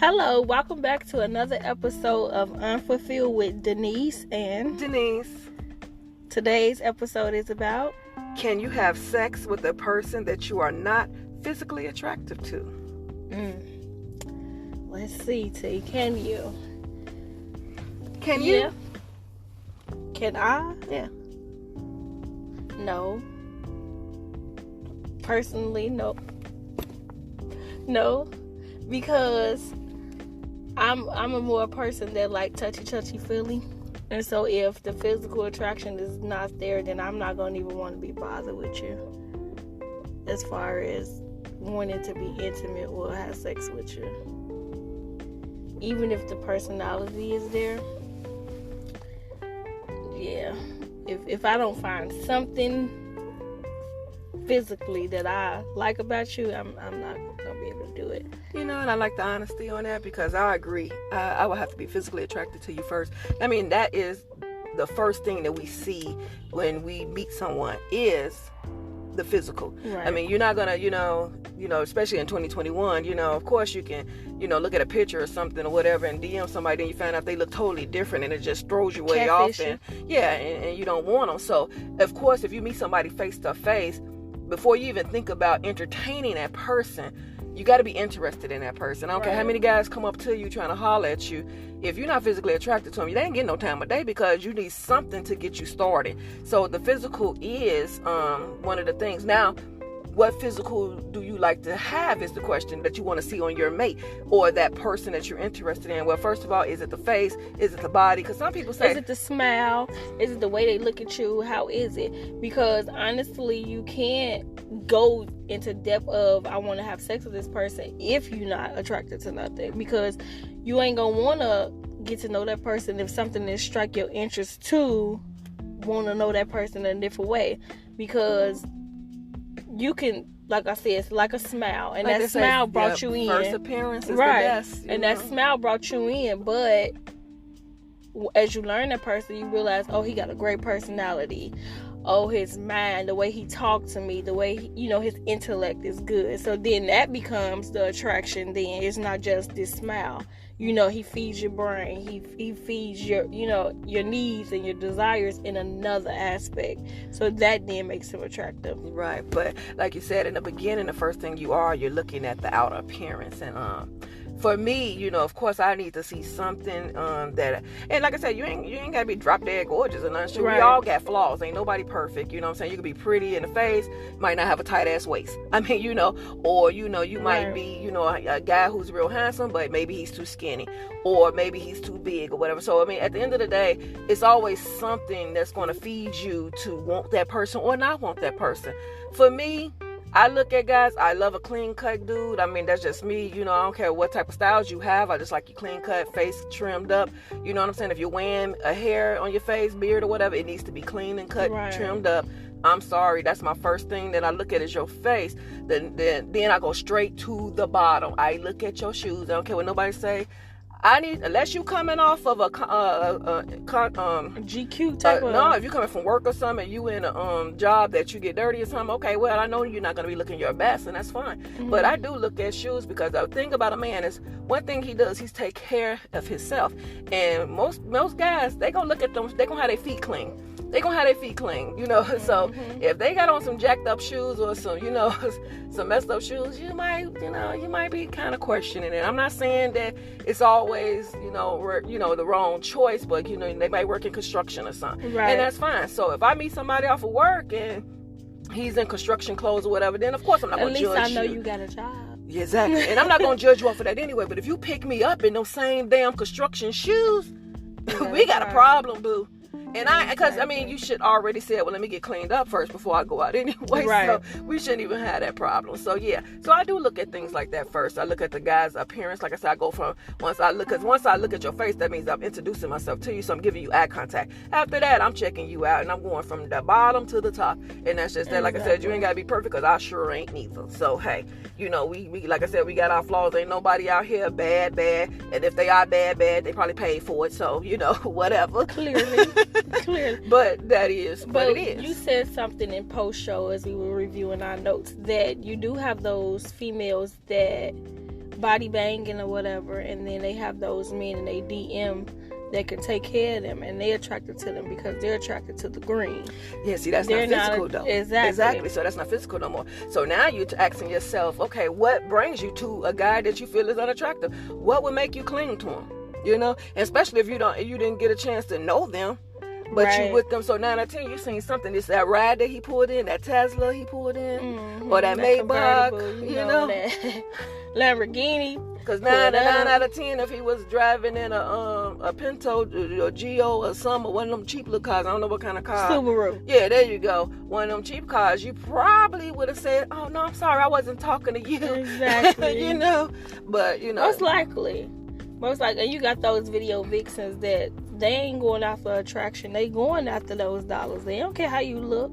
Hello, welcome back to another episode of Unfulfilled with Denise and Denise. Today's episode is about Can you have sex with a person that you are not physically attractive to? Let's see, T. Can you? Can you? Yeah. Can I? Yeah. No. Personally, no. No. Because I'm a more person that like touchy feely. And so if the physical attraction is not there, then I'm not going to even want to be bothered with you. As far as wanting to be intimate or have sex with you. Even if the personality is there. Yeah. If I don't find something physically that I like about you, I'm not going to be able to do it. You know, and I like the honesty on that because I agree. I would have to be physically attracted to you first. I mean, that is the first thing that we see when we meet someone is the physical. Right. I mean, you're not gonna, especially in 2021, of course you can, look at a picture or something or whatever and DM somebody and you find out they look totally different and it just throws you way off and you don't want them. So, of course, if you meet somebody face to face, before you even think about entertaining that person, you got to be interested in that person. I don't care how many guys come up to you trying to holler at you. If you're not physically attracted to them, you ain't getting no time of day because you need something to get you started. So the physical is one of the things. Now, what physical do you like to have is the question that you want to see on your mate or that person that you're interested in. Well, first of all, is it the face? Is it the body? Because some people say... Is it the smile? Is it the way they look at you? How is it? Because honestly, you can't go into depth of I want to have sex with this person if you're not attracted to nothing. Because you ain't going to want to get to know that person if something that strike your interest to want to know that person in a different way. Because... you can, like I said, it's like a smile. And that smile brought you in. First appearance is the best. And that smile brought you in. But as you learn that person, you realize, oh, he got a great personality. Oh, his mind, the way he talked to me, the way, his intellect is good. So then that becomes the attraction then. It's not just this smile. He feeds your brain. He feeds your, your needs and your desires in another aspect. So that then makes him attractive. Right. But like you said in the beginning, the first thing you're looking at the outer appearance. And for me, of course, I need to see something that, and like I said, you ain't gotta be drop dead gorgeous or nothing. Right. We all got flaws. Ain't nobody perfect. You know what I'm saying? You could be pretty in the face, might not have a tight ass waist. I mean, or you might be, a guy who's real handsome, but maybe he's too skinny, or maybe he's too big, or whatever. So I mean, at the end of the day, it's always something that's gonna feed you to want that person or not want that person. For me, I look at guys, I love a clean cut dude. I mean, that's just me. I don't care what type of styles you have. I just like you clean cut, face trimmed up. You know what I'm saying? If you're wearing a hair on your face, beard or whatever, it needs to be clean and cut, trimmed up. I'm sorry. That's my first thing that I look at is your face. Then I go straight to the bottom. I look at your shoes. I don't care what nobody say. Unless you coming off of a GQ type of... No, if you're coming from work or something, and you in a job that you get dirty or something, okay, well, I know you're not going to be looking your best, and that's fine. Mm-hmm. But I do look at shoes because the thing about a man is, one thing he does, he's take care of himself. And most guys, they going to look at them, they going to have their feet clean. They gonna have their feet clean, So if they got on some jacked up shoes or some, some messed up shoes, you might be kind of questioning it. I'm not saying that it's always, the wrong choice, but they might work in construction or something, right. And that's fine. So if I meet somebody off of work and he's in construction clothes or whatever, then of course I'm not gonna judge you. At least I know you got a job. Yeah, exactly. And I'm not gonna judge you off of that anyway. But if you pick me up in those same damn construction shoes, we got a problem, boo. And you should already say, well, let me get cleaned up first before I go out anyway. Right. So we shouldn't even have that problem. So yeah. So I do look at things like that first. I look at the guy's appearance. Like I said, I go from once I look at your face, that means I'm introducing myself to you. So I'm giving you eye contact. After that, I'm checking you out and I'm going from the bottom to the top. And that's just that. Like I said, you ain't gotta be perfect because I sure ain't neither. So hey, we like I said, we got our flaws. Ain't nobody out here bad. And if they are bad, they probably paid for it. So whatever. Clearly. But that is what it is. You said something in post show as we were reviewing our notes that you do have those females that body banging or whatever, and then they have those men and they DM that can take care of them, and they're attracted to them because they're attracted to the green. Yeah, see, that's not physical though. Exactly. So that's not physical no more. So now you're asking yourself, okay, what brings you to a guy that you feel is unattractive? What would make you cling to him? You know, and especially if you didn't get a chance to know them, but you with them. So 9 out of 10, you seen something. It's that ride that he pulled in, that Tesla he pulled in, or that Maybach, you know, that Lamborghini. Because 9 out of 10, if he was driving in a Pinto or Geo or one of them cheap little cars, I don't know what kind of car. Subaru. Yeah, there you go. One of them cheap cars, you probably would have said, oh, no, I'm sorry, I wasn't talking to you. Exactly. You know, but, you know. Most likely, and you got those video vixens that they ain't going after attraction. They going after those dollars. They don't care how you look.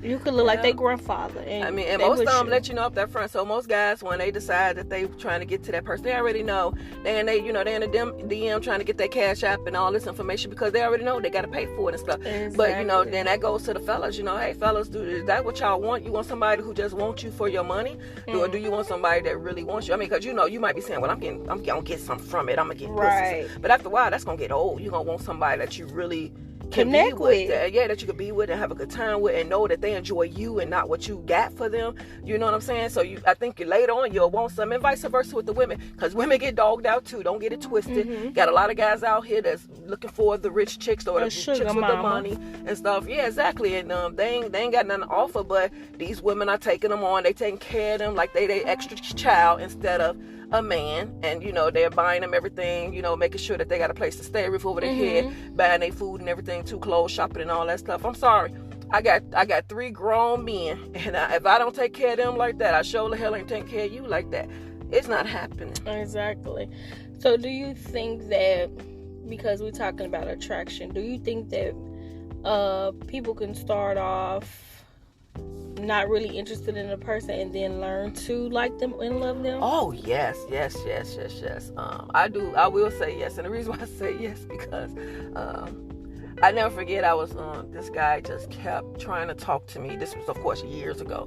You could look like their grandfather. And most of them let you know up that front. So most guys, when they decide that they trying to get to that person, they already know. They in the DM trying to get their cash app and all this information because they already know they got to pay for it and stuff. Exactly. But, you know, then that goes to the fellas. You know, hey, fellas, is that what y'all want? You want somebody who just wants you for your money? Or do you want somebody that really wants you? I mean, because, you know, you might be saying, well, I'm going to get something from it. I'm going to get pussy. But after a while, that's going to get old. You're going to want somebody that you really connect with. That you could be with and have a good time with and know that they enjoy you and not what you got for them. You know what I'm saying? So I think later on you'll want some, and vice versa with the women, because women get dogged out too. Don't get it twisted. Got a lot of guys out here that's looking for the rich chicks or the chicks with the money and stuff. Yeah, exactly. And they ain't got nothing to offer, but these women are taking them on. They taking care of them like they extra child instead of a man. And, you know, they're buying them everything, you know, making sure that they got a place to stay, roof over their head, buying their food and everything too, clothes, shopping and all that stuff. I'm sorry, I got 3 grown men, and if I don't take care of them like that, I sure the hell ain't taking care of you like that. It's not happening. Exactly. So do you think that, because we're talking about attraction, do you think that people can start off not really interested in a person and then learn to like them and love them? Oh, yes. I will say yes. And the reason why I say yes, because I never forget, I was this guy just kept trying to talk to me. This was, of course, years ago.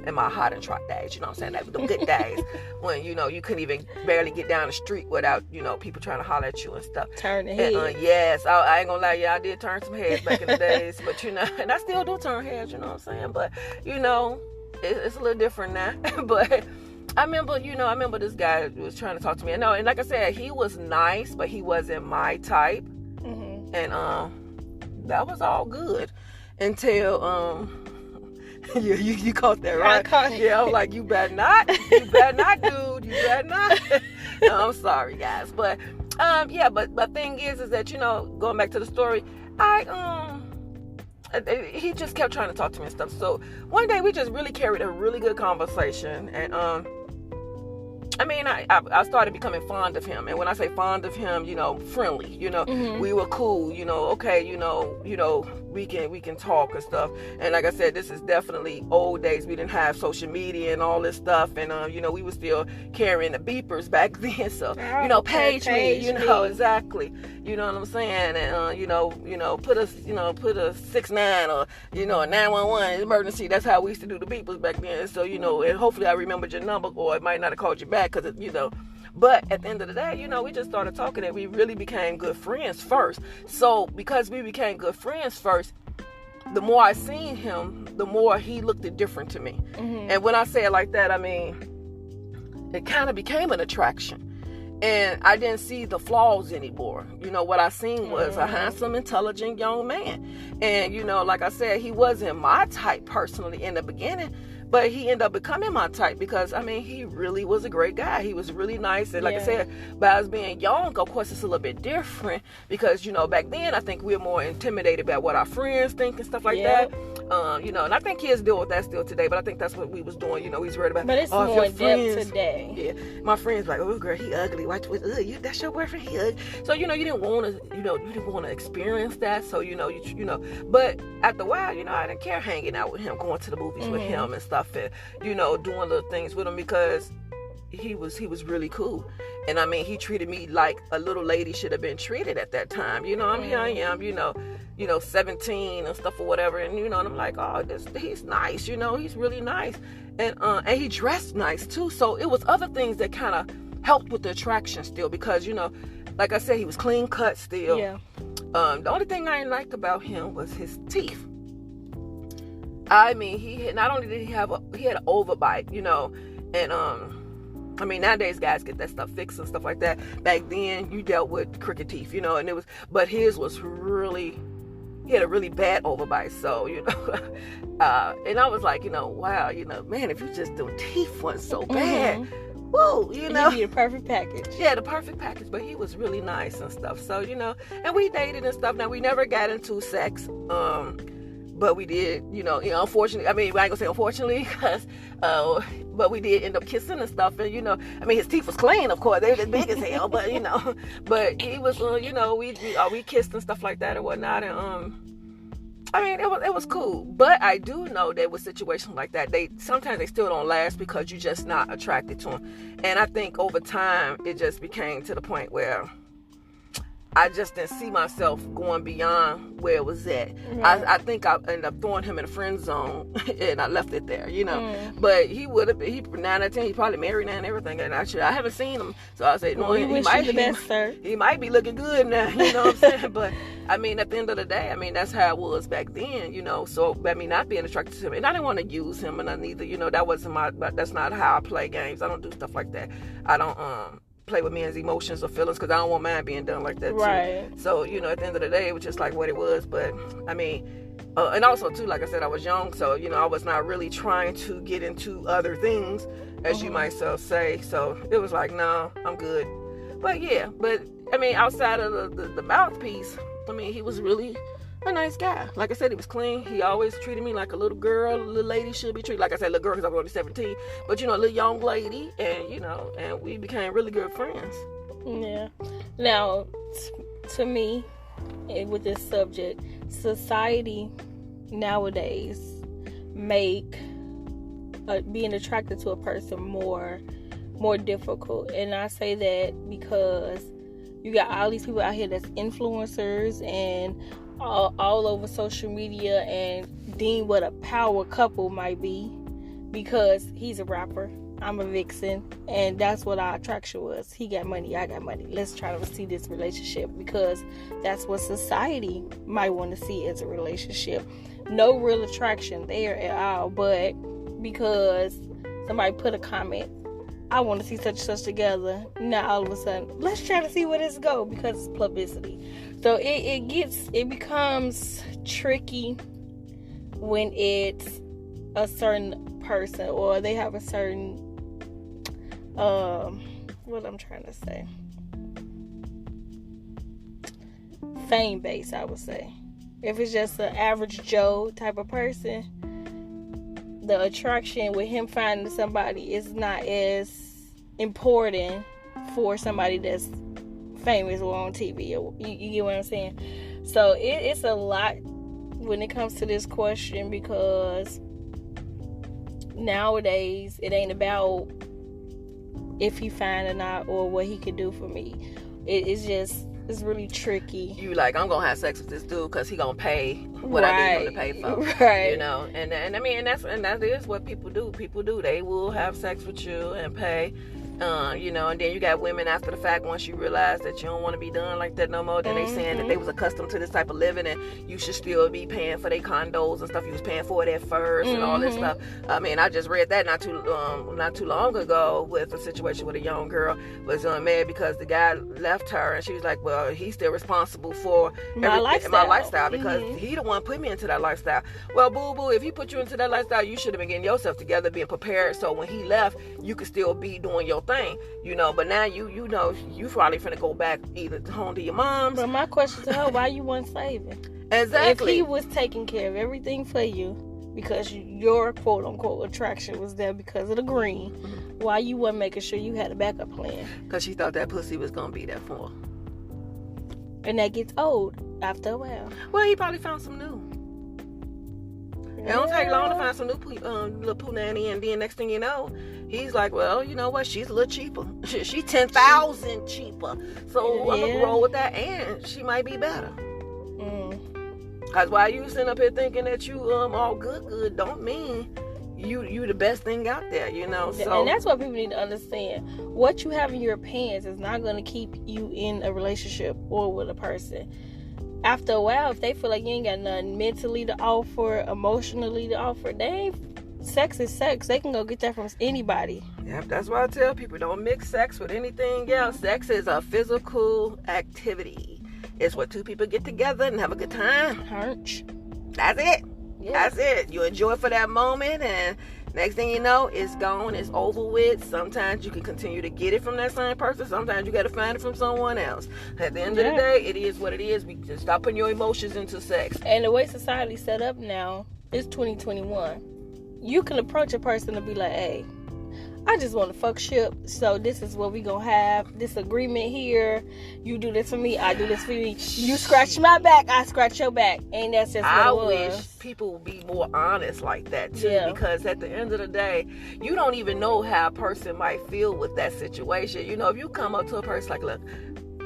In my hot and trot days, you know what I'm saying? That the good days when, you know, you couldn't even barely get down the street without, you know, people trying to holler at you and stuff. Turn the head. Yes, I ain't gonna lie, I did turn some heads back in the days, but, you know, and I still do turn heads, you know what I'm saying? But, you know, it's a little different now. But I remember this guy was trying to talk to me. And like I said, he was nice, but he wasn't my type. And that was all good until you caught that, right? I caught it. Yeah, I was like, you better not, dude, you better not. No, I'm sorry, guys, but but thing is that, you know, going back to the story, he just kept trying to talk to me and stuff. So one day we just really carried a really good conversation, and I started becoming fond of him. And when I say fond of him, you know, friendly, you know, we were cool, you know, okay, you know, we can talk and stuff. And like I said, this is definitely old days. We didn't have social media and all this stuff. And, you know, we were still carrying the beepers back then. So, you know, page me, you know, exactly. You know what I'm saying? And, you know, put a 6-9 or, you know, a 911 emergency. That's how we used to do the beepers back then. So, you know, and hopefully I remembered your number, or it might not have called you back because, you know. But at the end of the day, you know, we just started talking and we really became good friends first. So because we became good friends first, the more I seen him, the more he looked different to me. And when I say it like that, I mean, it kind of became an attraction. And I didn't see the flaws anymore. You know, what I seen was a handsome, intelligent young man. And, you know, like I said, he wasn't my type personally in the beginning. But he ended up becoming my type because, I mean, he really was a great guy. He was really nice. And like I said, by us being young, of course, it's a little bit different because, you know, back then, I think we were more intimidated by what our friends think and stuff like that. You know, and I think kids deal with that still today, but I think that's what we was doing. You know, we was worried about, but it's more in depth today. Yeah. My friends like, oh, girl, he ugly. Watch with, that's your boyfriend, he ugly. So, you know, you didn't want to experience that. So, you know, but after a while, you know, I didn't care hanging out with him, going to the movies with him and stuff. And, you know, doing little things with him because he was really cool. And I mean, he treated me like a little lady should have been treated at that time. You know, here I am, 17 and stuff or whatever. And, and I'm like, oh, he's nice, he's really nice. And he dressed nice too. So it was other things that kind of helped with the attraction still, because, like I said, he was clean cut still. Yeah. The only thing I didn't like about him was his teeth. I mean, not only did he had an overbite, and I mean, nowadays guys get that stuff fixed and stuff like that. Back then, you dealt with crooked teeth, but his was really, he had a really bad overbite. So, and I was like, wow, man, if you just do teeth wasn't so bad, woo, You need a perfect package. Yeah, the perfect package. But he was really nice and stuff. So, and we dated and stuff. Now, we never got into sex. But we did, unfortunately, I mean, I ain't gonna say unfortunately, because, but we did end up kissing and stuff. And, I mean, his teeth was clean, of course. They were big as hell, but, but he was, we kissed and stuff like that and whatnot. And, I mean, it was cool. But I do know that with situations like that, sometimes they still don't last because you're just not attracted to them. And I think over time, it just became to the point where I just didn't see myself going beyond where it was at. Right. I think I ended up throwing him in a friend zone, and I left it there, But he would have been, 9 out of 10, he probably married now and everything. And actually, I haven't seen him, so I said, no, he might be the best, sir. He might be looking good now, you know what I'm saying? But I mean, at the end of the day, I mean, that's how it was back then, So I mean, not being attracted to him, and I didn't want to use him, and neither, that wasn't that's not how I play games. I don't do stuff like that. I don't play with men's emotions or feelings, because I don't want mine being done like that too. Right. So, at the end of the day, it was just like what it was. But I mean, and also too, like I said, I was young, so I was not really trying to get into other things, as you might so say. So it was like, no, I'm good. But yeah, I mean, outside of the mouthpiece, I mean, he was really a nice guy. Like I said, he was clean. He always treated me like a little girl, a little lady should be treated. Like I said, little girl because I was only 17. But, a little young lady. And, and we became really good friends. Yeah. Now, to me, with this subject, society nowadays make being attracted to a person more difficult. And I say that because you got all these people out here that's influencers and all over social media and deem what a power couple might be, because he's a rapper, I'm a vixen, and that's what our attraction was. He got money, I got money. Let's try to see this relationship, because that's what society might want to see as a relationship. No real attraction there at all, but because somebody put a comment, I want to see such and such together. Now all of a sudden, let's try to see where this go, because it's publicity. So it becomes tricky when it's a certain person, or they have a certain what I'm trying to say, fame base, I would say. If it's just an average Joe type of person, the attraction with him finding somebody is not as important for somebody that's famous or on TV. You get what I'm saying? So it's a lot when it comes to this question, because nowadays it ain't about if he fine or not, or what he can do for me. It's really tricky. You like, I'm gonna have sex with this dude because he gonna pay what I need him to pay for, right? And I mean, that is what people do. People do. They will have sex with you and pay. And then you got women after the fact, once you realize that you don't want to be done like that no more, then they saying that they was accustomed to this type of living and you should still be paying for their condos and stuff you was paying for it at first and all this stuff. I mean, I just read that not too long ago with a situation with a young girl was mad because the guy left her, and she was like, well, he's still responsible for my lifestyle because he the one put me into that lifestyle. Well, boo-boo, if he put you into that lifestyle, you should have been getting yourself together, being prepared, so when he left, you could still be doing your thing, but now you probably finna go back either home to your mom's. But my question to her, why you weren't saving? Exactly. If he was taking care of everything for you because your quote unquote attraction was there because of the green, why you wasn't making sure you had a backup plan? Because she thought that pussy was gonna be there for her. And that gets old after a while. Well, he probably found some new. It don't take long to find some new little punani, and then next thing you know, he's like, well, you know what? She's a little cheaper. She's 10,000 cheaper. So I'm gonna roll with that, and she might be better. Cause while you sitting up here thinking that you all good, don't mean you the best thing out there, you know. So, and that's what people need to understand. What you have in your pants is not going to keep you in a relationship or with a person. After a while, if they feel like you ain't got nothing mentally to offer, emotionally to offer, sex is sex. They can go get that from anybody. Yeah, that's why I tell people, don't mix sex with anything else. Sex is a physical activity. It's where two people get together and have a good time. Hunch. That's it. Yeah. That's it. You enjoy it for that moment, and next thing you know, it's gone. It's over with. Sometimes you can continue to get it from that same person. Sometimes you got to find it from someone else. At the end of the day, it is what it is. We just stop putting your emotions into sex. And the way society's set up now, it's 2021. You can approach a person and be like, hey, I just want to fuck ship, so this is what we gonna have, this agreement here. You do this for me, I do this for you. You scratch my back, I scratch your back. And that's just what I it was. wish people would be more honest like that too, because at the end of the day, you don't even know how a person might feel with that situation. You know, if you come up to a person like, look,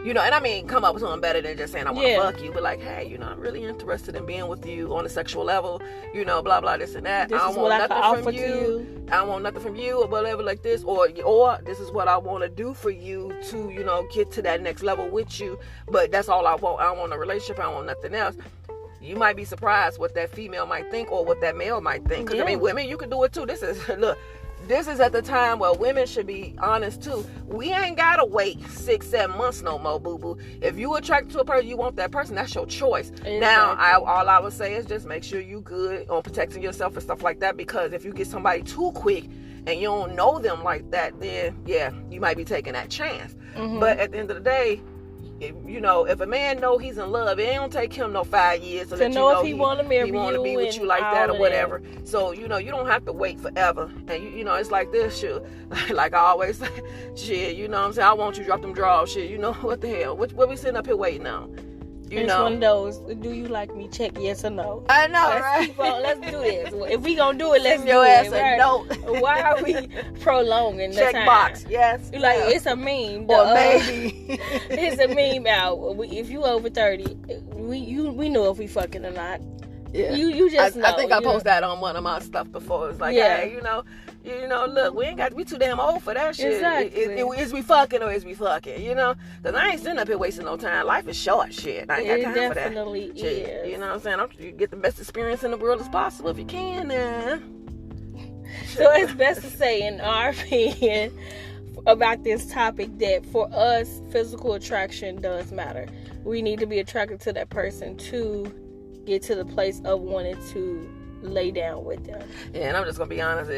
you know, and I mean, come up with something better than just saying I want to fuck you, but like, hey, you know, I'm really interested in being with you on a sexual level, you know, blah blah this and that. This I is don't what want I can nothing offer from you. I don't want nothing from you or whatever like this, or this is what I want to do for you to, you know, get to that next level with you. But that's all I want. I don't want a relationship. I don't want nothing else. You might be surprised what that female might think or what that male might think. Because I mean, women, you can do it too. This is look. This is at the time where women should be honest too. We ain't gotta wait 6-7 months no more, boo boo. If you attracted to a person, you want that person, that's your choice. Exactly. Now, all I would say is just make sure you good on protecting yourself and stuff like that, because if you get somebody too quick and you don't know them like that, then yeah, you might be taking that chance. But at the end of the day, you know, if a man know he's in love, it don't take him no 5 years to let you know if he want to marry you, want to be with you like that or whatever. So you know, you don't have to wait forever. And you know, it's like this shit. Like I always say, shit. You know what I'm saying? I want you to drop them drawers. Shit. You know what the hell? What we sitting up here waiting on? You know, one of those. Do you like me? Check yes or no. I know, right? Let's do this. If we gonna do it, let's Send your ass a note. Why are we prolonging the check time? Box? Yes. Like it's a meme. Or maybe it's a meme out. If you over 30, we know if we fucking or not. Yeah. You just know. I think I posted that on one of my stuff before. It's like, hey, you know, look, we too damn old for that shit. Exactly. Is we fucking or is we fucking, you know? Because I ain't sitting up here wasting no time. Life is short, shit. I ain't got time for that. It definitely is. You know what I'm saying? You get the best experience in the world as possible if you can. So it's best to say, in our opinion, about this topic, that for us, physical attraction does matter. We need to be attracted to that person to get to the place of wanting to lay down with them. Yeah, and I'm just gonna be honest.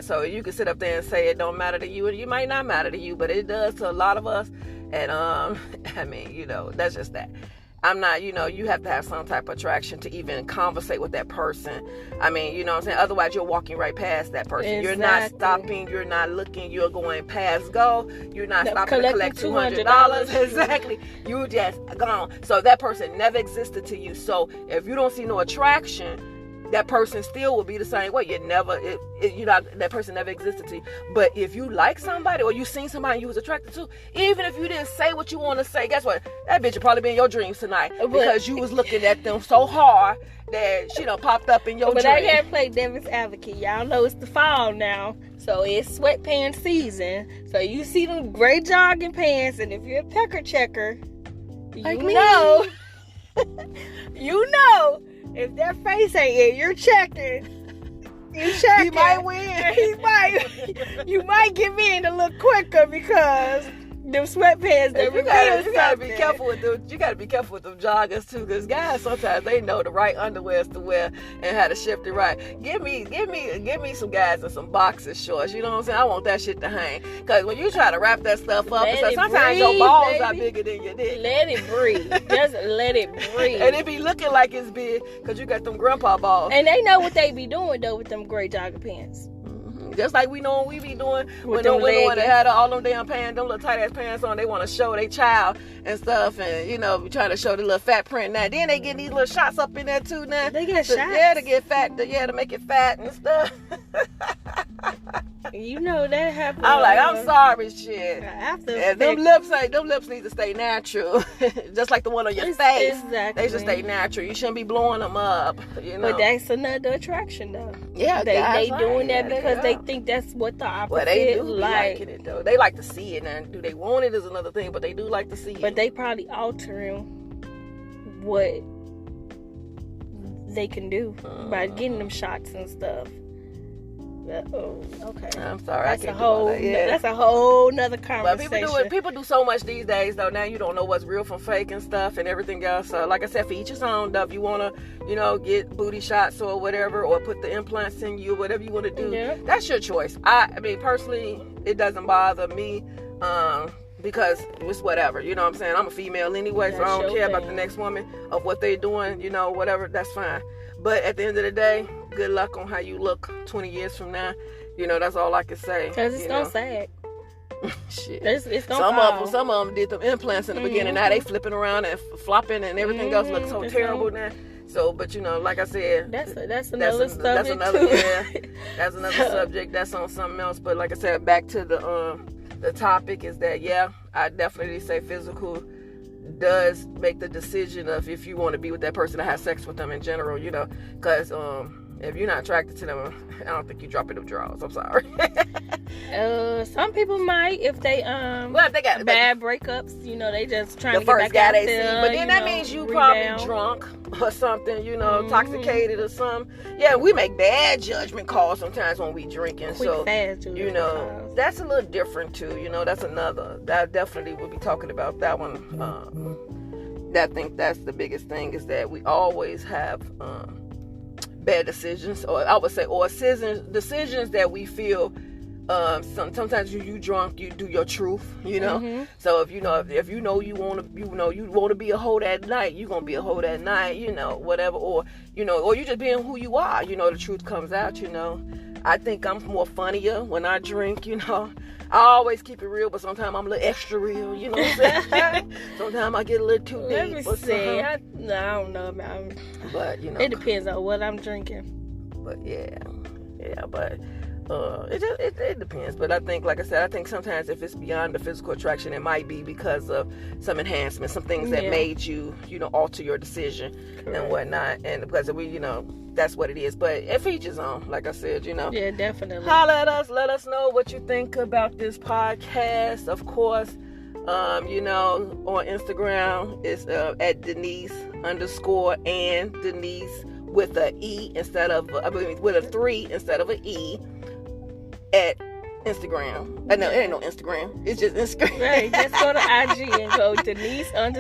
So you can sit up there and say it don't matter to you, and it might not matter to you, but it does to a lot of us. And I mean, you know, that's just that. I'm not, you know, you have to have some type of attraction to even conversate with that person. I mean, you know what I'm saying? Otherwise, you're walking right past that person. Exactly. You're not stopping. You're not looking. You're going past go. You're not stopping to collect $200. Exactly. You just gone. So that person never existed to you. So if you don't see no attraction, that person still will be the same way. That person never existed to you. But if you like somebody or you seen somebody you was attracted to, even if you didn't say what you want to say, guess what? That bitch will probably be in your dreams tonight because you was looking at them so hard that she done popped up in your dream. But I gotta play devil's advocate. Y'all know it's the fall now, so it's sweatpants season. So you see them gray jogging pants, and if you're a pecker checker, you know. If their face ain't in, you're checking. He might win. You might give in a little quicker because them sweatpants that you gotta be careful with them. You gotta be careful with them joggers too, because guys sometimes they know the right underwears to wear and how to shift it right. Give me some guys in some boxer shorts. You know what I'm saying? I want that shit to hang. Because when you try to wrap that stuff up, sometimes your balls are bigger than your dick. Let it breathe. Just let it breathe. And it be looking like it's big because you got them grandpa balls. And they know what they be doing though with them gray jogger pants. Just like we know we be doing when them them women want to leggings. have all them damn pants, them little tight ass pants on. They want to show their child and stuff, and be trying to show the little fat print. Now then they getting these little shots up in there too. Now They get to, shots. yeah, to get fat. To make it fat and stuff. You know that happens. I'm like, I'm sorry, shit. After And them lips need to stay natural, just like the one on your face. Exactly. They should stay natural. You shouldn't be blowing them up. But that's another attraction, though. Yeah, they right. doing that Yeah, because they think that's what the opposite Well, they do be like. liking it though. They like to see it, and do they want it is another thing. But they do like to see it. But they probably altering what they can do by getting them shots and stuff. Oh, okay. I'm sorry, That's I can't a whole. do all that. Yeah. That's a whole nother But conversation. people do so much these days though. Now you don't know what's real from fake and stuff and everything else. So like I said, for each his own. If you wanna, get booty shots or whatever, or put the implants in you, whatever you want to do, Yeah. that's your choice. I mean, personally, it doesn't bother me. Because it's whatever, you know what I'm saying? I'm a female anyway, so I That's don't your care about thing. the next woman of what they're doing, whatever, that's fine. But at the end of the day, good luck on how you look 20 years from now. That's all I can say. Because it's gonna sag. Shit. It's gonna Some of them did them implants in the beginning. Now they flipping around and flopping and everything else looks so It's terrible now. So, but like I said, That's another subject that's another too. yeah, that's another subject. That's on something else. But like I said, back to the topic is that I definitely say physical does make the decision of if you want to be with that person or have sex with them in general. Because if you're not attracted to them, I don't think you dropping them drawers. I'm sorry. Some people might if they Well, if they got bad breakups, they just trying the to first get guy back they out there. see, but then that means you rebound. probably drunk or something, intoxicated or something. Yeah, we make bad judgment calls sometimes when we drinking. Quick, So fast judgment calls. that's a little different too. That's another. That definitely we'll be talking about that one. I think that's the biggest thing is that we always have bad decisions, or I would say, or decisions that we feel. Sometimes you drunk, you do your truth, So if you want to be a hoe that night, you gonna be a hoe that night, whatever, or you just being who you are, the truth comes out, I think I'm more funnier when I drink, I always keep it real, but sometimes I'm a little extra real, you know what I'm saying? Sometimes I get a little too deep. Let me see. I don't know, man. But it depends on what I'm drinking. But but it depends. But I think, like I said, sometimes if it's beyond the physical attraction, it might be because of some enhancements, some things that made you, alter your decision. Correct. And whatnot, and because we, that's what it is. But if each is on, like I said, Yeah, definitely. Holler at us. Let us know what you think about this podcast. Of course, on Instagram it's at Denise_ and Denise with a E with a 3 instead of an E at Instagram. No, it ain't no Instagram. It's just Instagram. Right. Just go to IG and go Denise _and_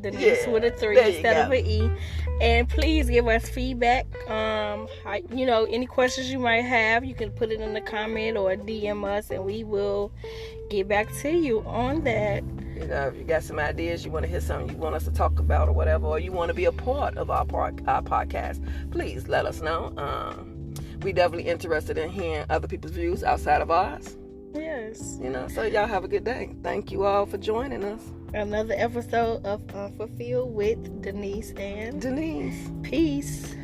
Denise with a 3 instead of an E. And please give us feedback. Any questions you might have, you can put it in the comment or DM us, and we will get back to you on that. If you got some ideas, you want to hear something you want us to talk about or whatever, or you want to be a part of our podcast, please let us know. We definitely interested in hearing other people's views outside of ours. Yes. So y'all have a good day. Thank you all for joining us. Another episode of Unfulfilled with Denise and Denise. Peace.